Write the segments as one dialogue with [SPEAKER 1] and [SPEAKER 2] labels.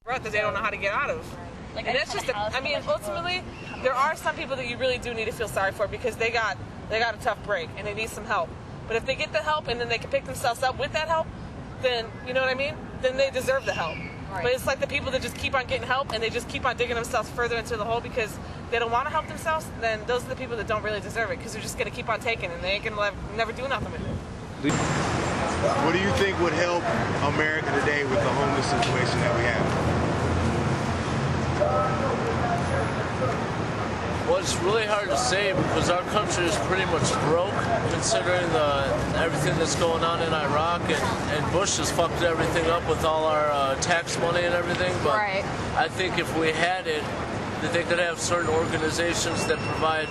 [SPEAKER 1] rut that they don't know how to get out of.
[SPEAKER 2] Like,
[SPEAKER 1] and that's just, I mean, ultimately, there are some people that you really do need to feel sorry for because they got a tough break and they need some help. But if they get the help and then they can pick themselves up with that help, then, you know what I mean? Then they deserve the help. Right. But it's like the people that just keep on getting help and they just keep on digging themselves further into the hole because they don't want to help themselves, then those are the people that don't really deserve it because they're just going to keep on taking and they ain't going to never do nothing with it.
[SPEAKER 3] What do you think would help America today with the homeless situation that we have?
[SPEAKER 4] Well, it's really hard to say because our country is pretty much broke considering everything that's going on in Iraq, and Bush has fucked everything up with all our tax money and everything. But
[SPEAKER 2] right.
[SPEAKER 4] I think if we had it, that they could have certain organizations that provide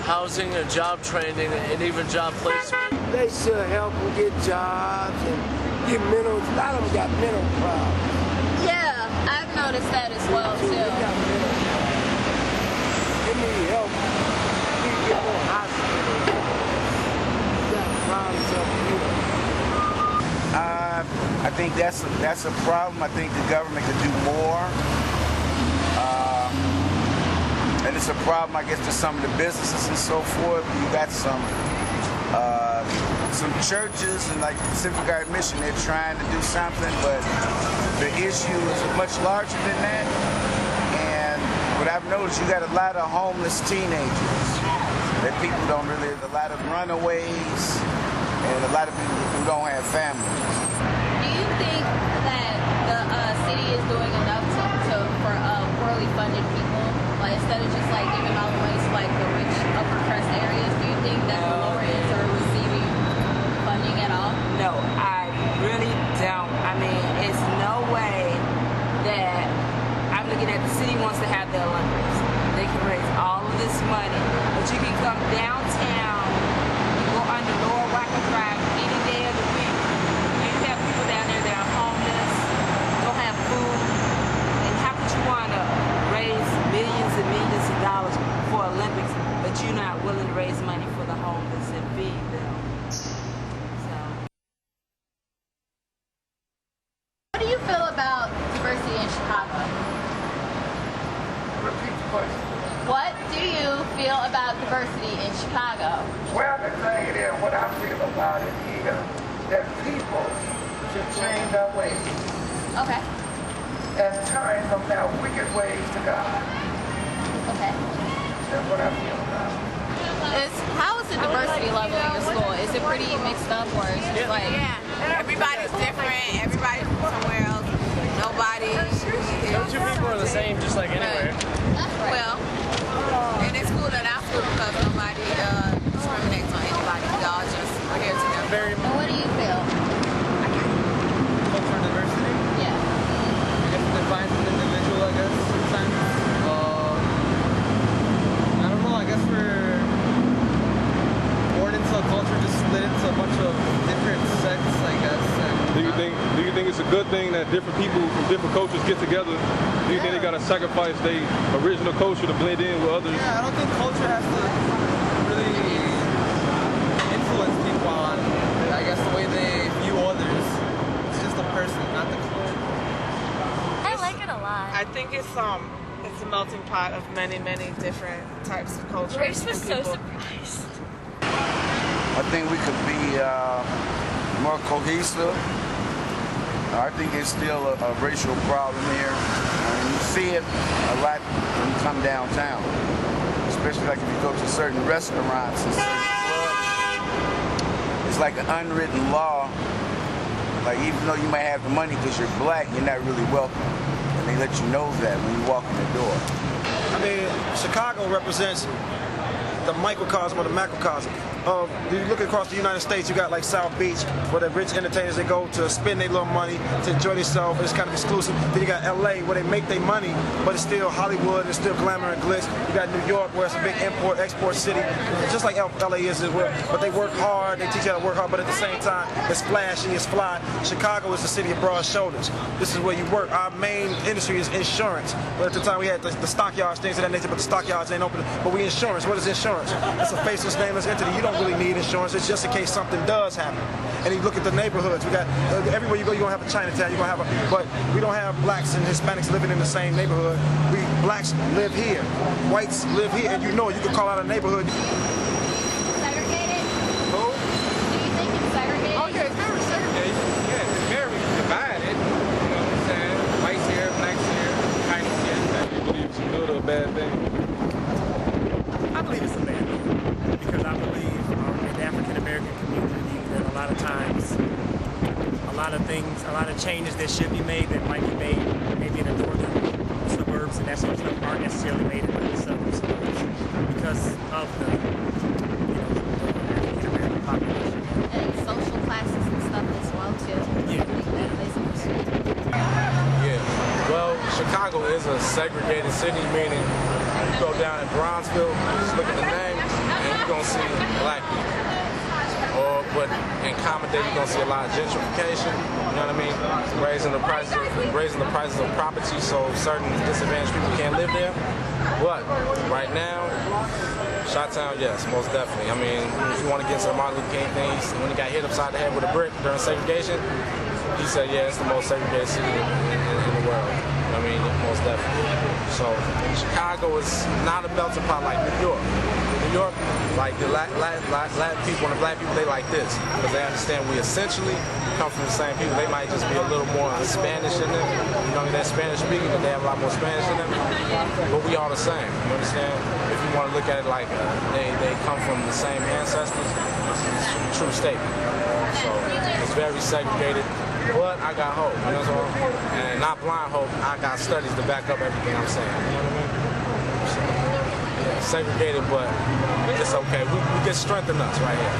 [SPEAKER 4] housing and job training and even job placement.
[SPEAKER 5] They should help them get jobs and get mental. A lot of them got mental problems.
[SPEAKER 2] Yeah, I've noticed that as well too.
[SPEAKER 5] They got mental problems. They need help. They need to get more hospitals. They got problems up here.
[SPEAKER 6] I think that's a problem. I think the government could do more. And it's a problem, I guess, to some of the businesses and so forth. You got some churches and like Pacific Guard Mission, they're trying to do something, but the issue is much larger than that. And what I've noticed, you got a lot of homeless teenagers that people don't really, a lot of runaways, and a lot of people who don't have families.
[SPEAKER 2] Do you think that the city is doing enough for poorly funded people? Like, instead of just like giving all the money to like the rich upper crust areas, do you think that the lower ends are receiving funding at all?
[SPEAKER 7] No, I really don't. I mean, it's no way that I'm looking at the city wants to have the Olympics. They can raise all of this money, but you can come downtown, you go under Lower Wacker Drive any day of the week, and you have people down there that are homeless, don't have food, and how could you want to raise millions and millions of dollars for Olympics, but you're not willing to raise money for the homeless and feed them? So.
[SPEAKER 2] What do you feel about diversity in Chicago?
[SPEAKER 5] Repeat the question.
[SPEAKER 2] What do you feel about diversity in Chicago?
[SPEAKER 5] Well, the thing is, what I feel about it is that people should change their ways
[SPEAKER 2] Okay.
[SPEAKER 5] and turn from their wicked ways to God.
[SPEAKER 2] Okay.
[SPEAKER 5] That's what I feel about it.
[SPEAKER 2] How is the diversity level in your school? Is it pretty mixed up, or is it like?
[SPEAKER 8] Yeah, everybody's different. Everybody's from somewhere else. Nobody.
[SPEAKER 4] No two people are the same, just like anywhere.
[SPEAKER 8] Well, in this school and our school, because nobody discriminates on anybody. We all just are here together.
[SPEAKER 2] And what do you feel?
[SPEAKER 9] Cultural diversity?
[SPEAKER 2] Yeah.
[SPEAKER 9] I guess it defines an individual, I guess, sometimes. I don't know, I guess we're born into a culture just split into a bunch of different sects, I guess.
[SPEAKER 10] Do you think it's a good thing that different people from different cultures get together? Do you think they gotta sacrifice their original culture to blend in with others?
[SPEAKER 9] Yeah, I don't think culture has to really influence people on, I guess, the way they view others. It's just a person, not the culture.
[SPEAKER 2] I like it a lot.
[SPEAKER 1] I think it's a melting pot of many, many different types of cultures.
[SPEAKER 2] Grace was so
[SPEAKER 1] people.
[SPEAKER 2] surprised.
[SPEAKER 6] I think we could be more cohesive. I think there's still a racial problem here. You see it a lot when you come downtown, especially like if you go to certain restaurants and certain clubs. It's like an unwritten law. Like even though you might have the money because you're black, you're not really welcome. And they let you know that when you walk in the door.
[SPEAKER 11] I mean, Chicago represents the microcosm or the macrocosm. You look across the United States, you got like South Beach, where the rich entertainers, they go to spend their little money, to enjoy themselves, it's kind of exclusive. Then you got LA, where they make their money, but it's still Hollywood, it's still glamour and glitz. You got New York, where it's a big import-export city, just like LA is as well. But they work hard, they teach you how to work hard, but at the same time, it's flashy, it's fly. Chicago is the city of broad shoulders. This is where you work. Our main industry is insurance. But at the time we had the stockyards, things of that nature, but the stockyards ain't open. But we insurance. What is insurance? It's a faceless, nameless entity. You don't don't really need insurance. It's just in case something does happen. And you look at the neighborhoods. We got everywhere you go, you're gonna have a Chinatown. You're gonna have but we don't have blacks and Hispanics living in the same neighborhood. Blacks live here, whites live here, and you can call out a neighborhood.
[SPEAKER 2] Segregated?
[SPEAKER 3] Who?
[SPEAKER 2] Do you think it's segregated?
[SPEAKER 5] Oh yeah, it's very segregated. Yeah, it's very divided. You know what I'm saying? Whites here, blacks here, Chinese here.
[SPEAKER 10] You believe it's a good or a bad thing?
[SPEAKER 12] I believe it's a bad thing because I believe in the African American community that a lot of times, a lot of things, a lot of changes that should be made that might be made maybe in the northern suburbs and that sort of stuff aren't necessarily made in the southern suburbs because of the African American population.
[SPEAKER 2] And social classes and stuff as well too.
[SPEAKER 12] Yeah.
[SPEAKER 2] I think that plays a
[SPEAKER 13] Yeah. Well, Chicago is a segregated city, meaning you go down in Bronzeville, just look at the names, and you're gonna see black people. But in Common Day, you're gonna see a lot of gentrification. You know what I mean? Raising the prices of property, so certain disadvantaged people can't live there. But right now, Chi-Town, yes, most definitely. I mean, if you want to get into the Martin Luther King thing, when he got hit upside the head with a brick during segregation, he said, yeah, it's the most segregated city in the world. I mean, most definitely. So Chicago is not a melting pot like New York. New York, like the Latin people and the black people, they like this because they understand we essentially come from the same people. They might just be a little more Spanish in them. You know, they're Spanish speaking, but they have a lot more Spanish in them. But we all the same. You understand? If you want to look at it like they come from the same ancestors, it's a true statement. So it's very segregated. But I got hope, you know what I'm saying? And not blind hope, I got studies to back up everything I'm saying. You know what I mean? So, yeah, segregated, but it's okay. We get strength in us right here.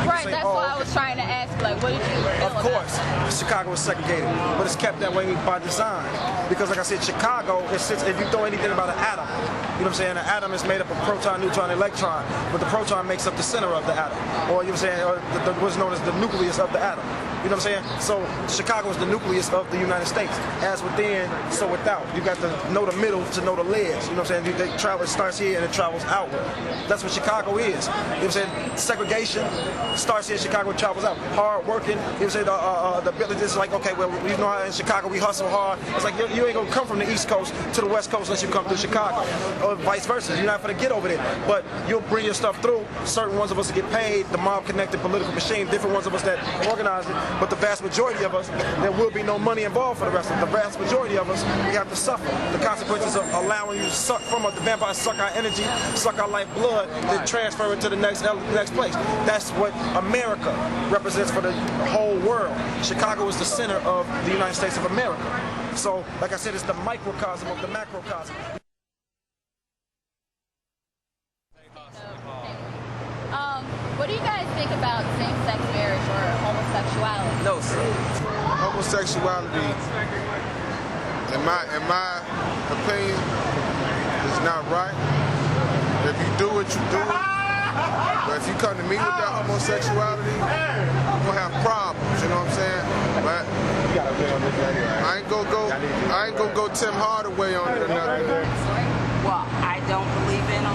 [SPEAKER 2] Right, that's why I was trying to ask, like, what did you feel
[SPEAKER 11] Of course, Chicago is segregated, but it's kept that way by design. Because like I said, Chicago, if you throw anything about an atom, you know what I'm saying? An atom is made up of proton, neutron, and electron, but the proton makes up the center of the atom, or you know what I'm saying, or what's known as the nucleus of the atom. You know what I'm saying? So Chicago is the nucleus of the United States. As within, so without. You got to know the middle to know the legs. You know what I'm saying? They travel, it starts here and it travels outward. That's what Chicago is. You know what I'm saying? Segregation starts here in Chicago and travels out. Hard working. You know what I'm saying? The ability is like, okay, well, you know how in Chicago we hustle hard. It's like you ain't gonna come from the East Coast to the West Coast unless you come through Chicago. Or vice versa. You're not gonna get over there. But you'll bring your stuff through. Certain ones of us get paid, the mob-connected political machine, different ones of us that organize it. But the vast majority of us, there will be no money involved for the rest of it. The vast majority of us, we have to suffer the consequences of allowing you to suck from us. The vampires suck our energy, suck our life blood, then transfer it to the next place. That's what America represents for the whole world. Chicago is the center of the United States of America. So, like I said, it's the microcosm of the macrocosm.
[SPEAKER 2] What do you guys think about same-sex marriage or homosexuality?
[SPEAKER 3] No, sir. Homosexuality, in my opinion, is not right. If you do it, you do it. But if you come to me with that homosexuality, you're gonna have problems. You know what I'm saying? But I ain't gonna go Tim Hardaway on it or nothing.
[SPEAKER 7] Well, I don't believe in them.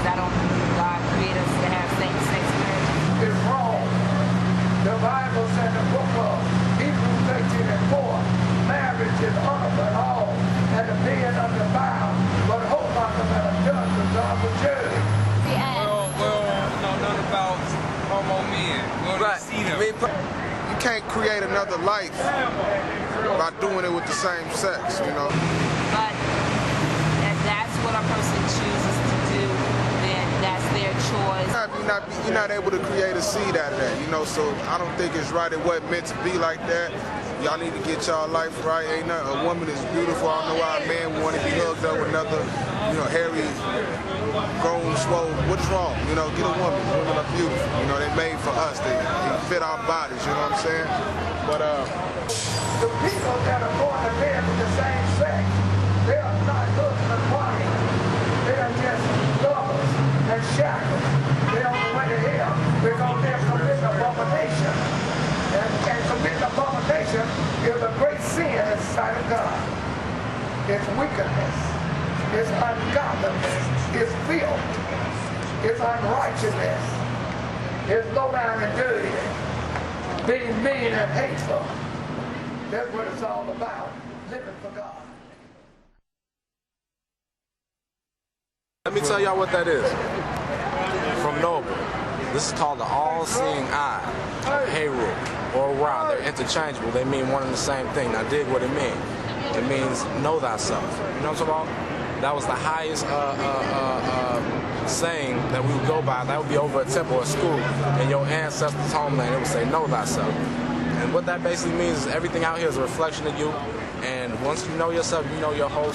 [SPEAKER 7] I don't believe God created us to have same-sex marriage.
[SPEAKER 5] It's wrong. The Bible said in the book of Hebrews 13:4, marriage is honorable and all, and the being undefiled, but hope not to better judge the God will judge.
[SPEAKER 14] Well, know nothing about homo men. Right. See them.
[SPEAKER 3] You can't create another life by doing it with the same sex, you know.
[SPEAKER 7] But if that's what a person chooses to do, then that's their choice.
[SPEAKER 3] You're not able to create a seed out of that, you know, so I don't think it's right. It wasn't meant to be like that. Y'all need to get y'all life right. Ain't nothing. A woman is beautiful. I don't know why a man want to be hugged up with another, you know, hairy, grown, swole. What is wrong? You know, get a woman. Women are beautiful. You know, they're made for us. They fit our bodies, you know what I'm saying? But,
[SPEAKER 5] the people that are born to bed with the same sex, they are not husband and wife. They are just lovers and shackles. They on the way to hell because they're committing abomination. And committing abomination is a great sin in the sight of God. It's wickedness. It's ungodliness. It's filth. It's unrighteousness. It's low down and dirty. Being mean and hateful. That's what it's all about. Living for God.
[SPEAKER 13] Let me tell y'all what that is. From Noble. This is called the all-seeing eye. Heru or Ra. They're interchangeable. They mean one and the same thing. Now dig what it means. It means know thyself. You know what I'm talking about? That was the highest saying that we would go by. That would be over a temple or school in your ancestors' homeland. It would say know thyself. And what that basically means is everything out here is a reflection of you. And once you know yourself, you know your whole